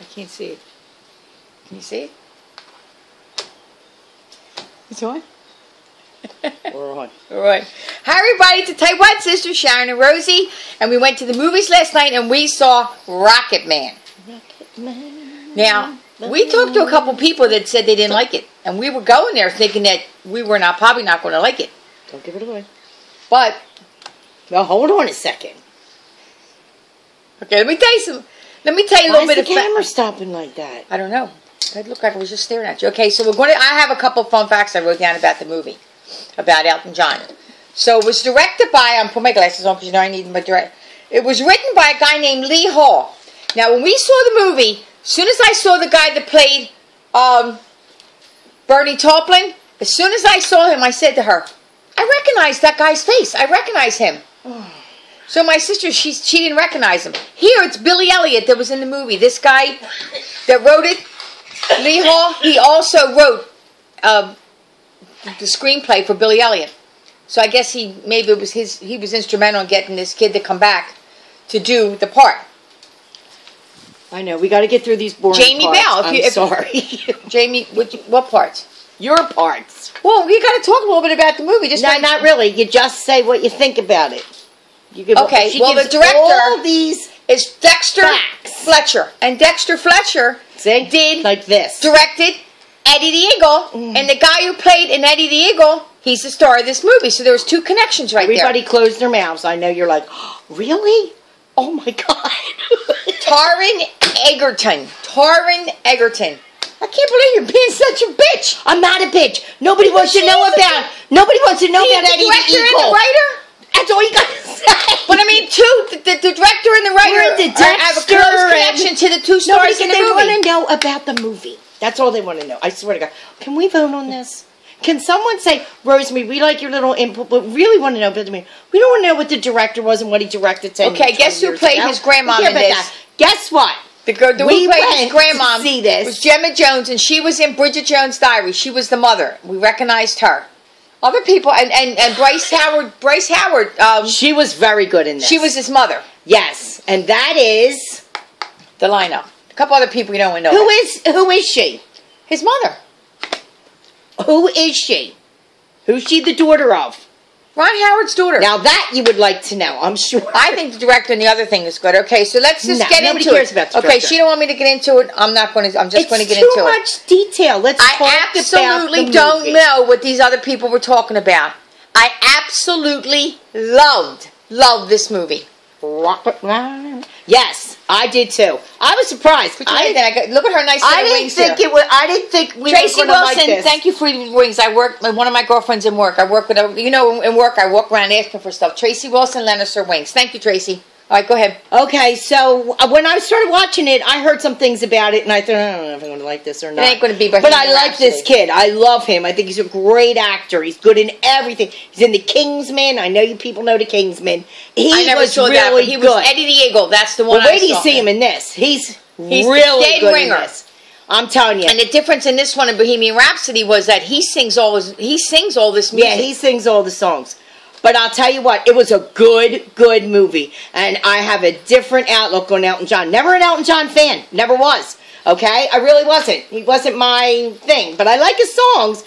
I can't see it. Can you see it? It's on? We're on. All right. Hi, everybody. It's the Tightwad sisters, Sharon and Rosie. And we went to the movies last night and we saw ROCKETMAN. ROCKETMAN. Now, we talked to a couple people that said they didn't like it. And we were going there thinking that we were probably not going to like it. Don't give it away. But, now hold on a second. okay, let me tell you a little bit of of the camera stopping like that? I don't know. It looked like I was just staring at you. Okay, so I have a couple of fun facts I wrote down about the movie, about Elton John. So it was directed by, I'm putting my glasses on because you know I need my direct. It was written by a guy named Lee Hall. Now when we saw the movie, as soon as I saw the guy that played Bernie Taupin, as soon as I saw him, I said to her, I recognize that guy's face. I recognize him. So my sister, she didn't recognize him. Here it's Billy Elliot that was in the movie. This guy that wrote it, Lee Hall, he also wrote the screenplay for Billy Elliot. So I guess he was instrumental in getting this kid to come back to do the part. I know, we got to get through these boring Jamie parts. Bell. I'm sorry. Jamie, what parts? Your parts. Well, we got to talk a little bit about the movie. No, not really. You just say what you think about it. Okay, well, the director all these is Dexter Fletcher. And Dexter Fletcher did like this. Directed Eddie the Eagle. And the guy who played in Eddie the Eagle, he's the star of this movie. So there was two connections there. Everybody closed their mouths. I know you're like, oh, really? Oh, my God. Taron Egerton. Taron Egerton. I can't believe you're being such a bitch. I'm not a bitch. Nobody wants to know about Eddie the Eagle. The director and the writer? That's all you got to say. But I mean, the director and the writer have a close connection to the two stars in the movie. They want to know about the movie. That's all they want to know. I swear to God. Can we vote on this? Can someone say, Rosemary, we like your little input, but really want to know about the movie. We don't want to know what the director was and what he directed 10 Okay, guess who played his grandma in this? Guess what? The girl who played his grandma was Gemma Jones, and she was in Bridget Jones' Diary. She was the mother. We recognized her. Other people, and Bryce Howard. She was very good in this. She was his mother. Yes, and that is the lineup. A couple other people you don't know. Who is she? His mother. Who is she? Who's she the daughter of? Ron Howard's daughter. Now that you would like to know, I'm sure. I think the director and the other thing is good. Okay, so let's just get into it. Nobody cares about the director. Okay, she don't want me to get into it. I'm not going to. I'm just going to get into it. It's too much detail. Let's talk about the movie. I absolutely don't know what these other people were talking about. I absolutely loved this movie. ROCKETMAN. Yes, I did too. I was surprised. Look at her nice little wings. I didn't think we Tracy were going to like this. Thank you for the wings. I work with one of my girlfriends in work. I work with in work. I walk around asking for stuff. Tracy Wilson lent us her wings. Thank you, Tracy. All right, go ahead. Okay, so when I started watching it, I heard some things about it, and I thought, I don't know if I'm going to like this or not. It ain't going to be, but I like this kid. I love him. I think he's a great actor. He's good in everything. He's in The Kingsman. I know you people know The Kingsman. I never saw that, but he was Eddie the Eagle. That's the one I saw. Wait till you see him in this. He's really good in this. I'm telling you. And the difference in this one and Bohemian Rhapsody was that he sings all this music. Yeah, he sings all the songs. But I'll tell you what, it was a good movie. And I have a different outlook on Elton John. Never an Elton John fan. Never was. Okay? I really wasn't. He wasn't my thing. But I like his songs.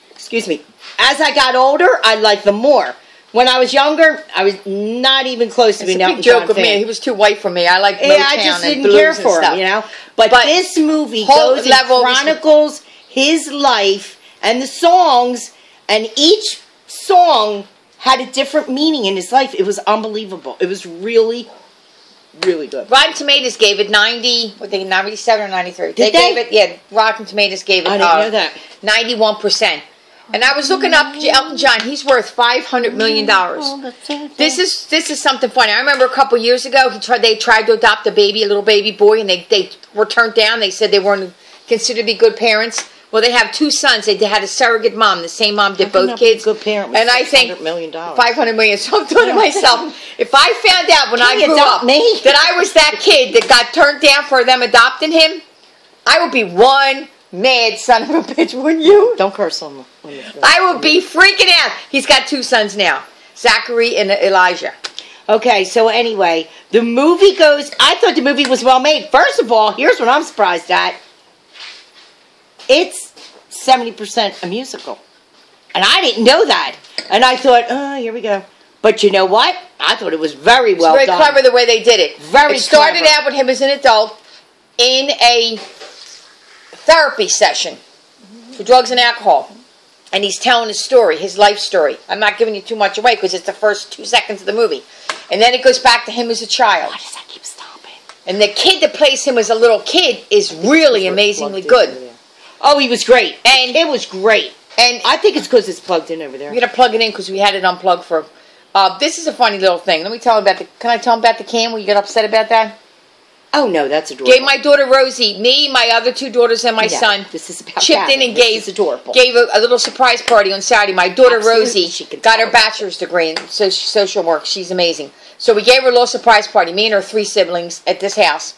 Excuse me. As I got older, I liked them more. When I was younger, I was not even close to being an Elton John fan. It's a big joke of me. He was too white for me. I like Motown I just didn't care for him, you know? But this movie goes and chronicles his life and the songs, and each song had a different meaning in his life. It was unbelievable. It was really, really good. Rotten Tomatoes gave it 97 or 93. Did they? Gave it, Rotten Tomatoes gave it I didn't know that. 91%. And I was looking up Elton John. He's worth $500 million. This is something funny. I remember a couple years ago, they tried to adopt a little baby boy, and they were turned down. They said they weren't considered to be good parents. Well, they have two sons. They had a surrogate mom. The same mom did both kids. Good parent. And I think $500 million. $500 million. So I'm doing to myself, if I found out when I grew up that I was that kid that got turned down for them adopting him, I would be one mad son of a bitch, wouldn't you? Don't curse on me. I would be freaking out. He's got two sons now, Zachary and Elijah. Okay, so anyway, the movie goes... I thought the movie was well made. First of all, here's what I'm surprised at. It's 70% a musical. And I didn't know that. And I thought, oh, here we go. But you know what? I thought it was very well done. Very clever the way they did it. Very It started clever. out with him as an adult in a therapy session for drugs and alcohol. And he's telling his story, his life story. I'm not giving you too much away because it's the first 2 seconds of the movie. And then it goes back to him as a child. Why does that keep stopping? And the kid that plays him as a little kid is really amazingly good. Oh, he was great. And it was great. And I think it's because it's plugged in over there. we're going to plug it in because we had it unplugged for... this is a funny little thing. Let me tell him about the... Can I tell him about the can? Will you get upset about that? Oh, no, that's adorable. Gave my daughter Rosie, me, my other 2 daughters, and my son. This is about chipped in and gave adorable. Gave a little surprise party on Saturday. My daughter Absolutely, Rosie got her bachelor's degree in social work. She's amazing. So we gave her a little surprise party. Me and her 3 siblings at this house.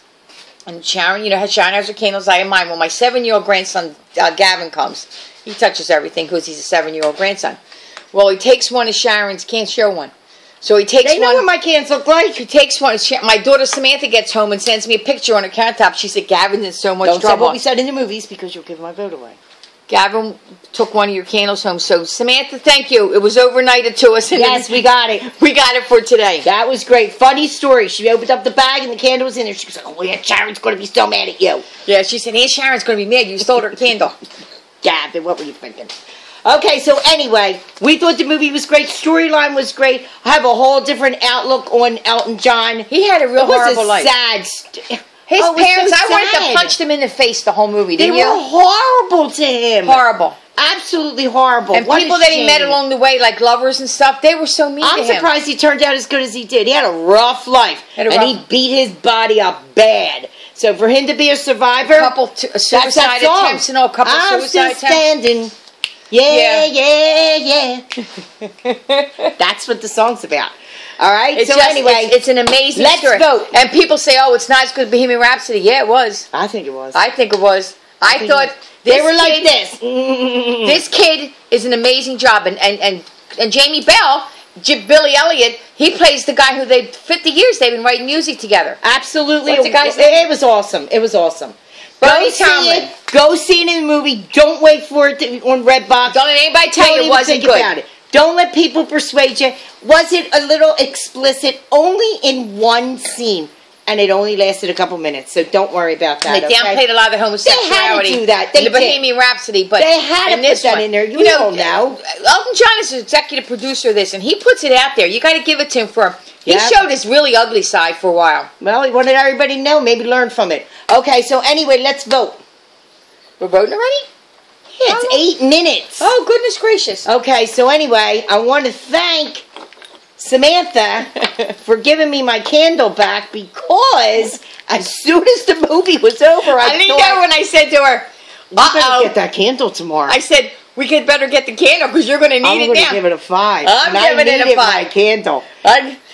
And Sharon, Sharon has her candles. I have mine. Well, my 7-year-old grandson Gavin comes. He touches everything because he's a 7-year-old grandson. Well, he takes one of Sharon's. Can't show one. So he takes one. They know what my cans look like. He takes one. My daughter Samantha gets home and sends me a picture on her countertop. She said, Gavin, there's so much Don't trouble. say what we said in the movies because you'll give my vote away. Gavin took one of your candles home. So, Samantha, thank you. It was overnighted to us. And Yes, we got it. We got it for today. That was great. Funny story. She opened up the bag and the candle was in there. She was like, oh, yeah, Sharon's going to be so mad at you. Yeah, she said, Aunt Sharon's going to be mad. You stole her candle. Gavin, what were you thinking? Okay, so anyway, we thought the movie was great. Storyline was great. I have a whole different outlook on Elton John. He had a real horrible life. Sad. His parents, so I wanted sad. to punch them in the face the whole movie. They Didn't were you? horrible to him. Horrible. Absolutely horrible. And What people a that he shame. met along the way, like lovers and stuff, they were so mean to him. I'm surprised he turned out as good as he did. He had a rough life. And he beat his body up bad. So for him to be a survivor, suicide attempts and all, couple suicide attempts. Standing. Yeah. That's what the song's about. All right. Anyway, it's an amazing story. Let's vote. And people say, "Oh, it's not as good as Bohemian Rhapsody." Yeah, it was. I think it was. I think it was. I thought they were like this. This kid is an amazing job, and Jamie Bell, Billy Elliot, he plays the guy who 50 years they've been writing music together. Absolutely, What's the guy's name? It was awesome. It was awesome. Go see it. Go see it in the movie. Don't wait for it on Redbox. Don't let anybody tell you it wasn't good. About it. Don't let people persuade you. Was it a little explicit? Only in one scene. And it only lasted a couple minutes, so don't worry about that. They downplayed a lot of the homosexuality. They had to do that. They in the Bohemian Rhapsody, but they had to put that in there. You don't know. Elton John is the executive producer of this, and he puts it out there. You got to give it to him for. He showed his really ugly side for a while. Well, he wanted everybody to know, maybe learn from it. Okay, so anyway, let's vote. We're voting already? Yeah, it's 8 minutes. Oh, goodness gracious. Okay, so anyway, I want to thank Samantha for giving me my candle back because as soon as the movie was over, I leaned over when I said to her, "You better get that candle tomorrow." I said, "We could better get the candle because you're going to need it now." I'm going to give it a 5. I'm giving it a 5. My candle.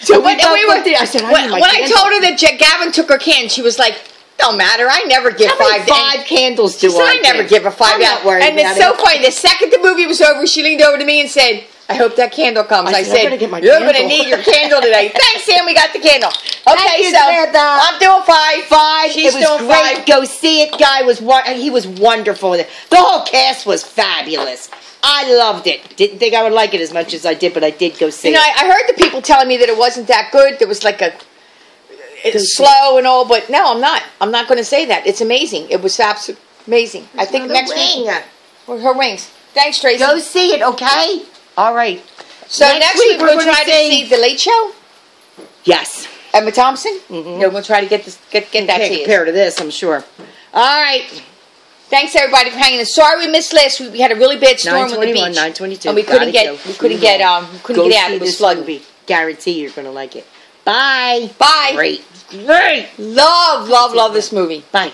So when I told her that Gavin took her can, she was like, "Don't matter. I never give 5 candles to her. I never give a 5 I'm not worried and about it's so funny. The second the movie was over, she leaned over to me and said, "I hope that candle comes." I said, "You're going to need your candle today." Thanks, Sam. We got the candle. Okay, so I'm doing 5. 5. She's it was doing great. 5. Go see it. He was wonderful. The whole cast was fabulous. I loved it. Didn't think I would like it as much as I did, but I did go see it. I heard the people telling me that it wasn't that good. There was like it's slow and all, but no, I'm not. I'm not going to say that. It's amazing. It was absolutely amazing. I think next week. Her wings. Thanks, Tracy. Go see it, okay? All right. So next week we're going to try to see The Late Show. Yes. Emma Thompson. Mm-hmm. We're going to try to get that to you. Compare to this, I'm sure. All right. Thanks everybody for hanging in. Sorry we missed last week. We had a really bad storm on the beach. 9:22. And we couldn't get out. It was flooding. Guarantee you're going to like it. Bye. Bye. Great. Love this movie. Bye.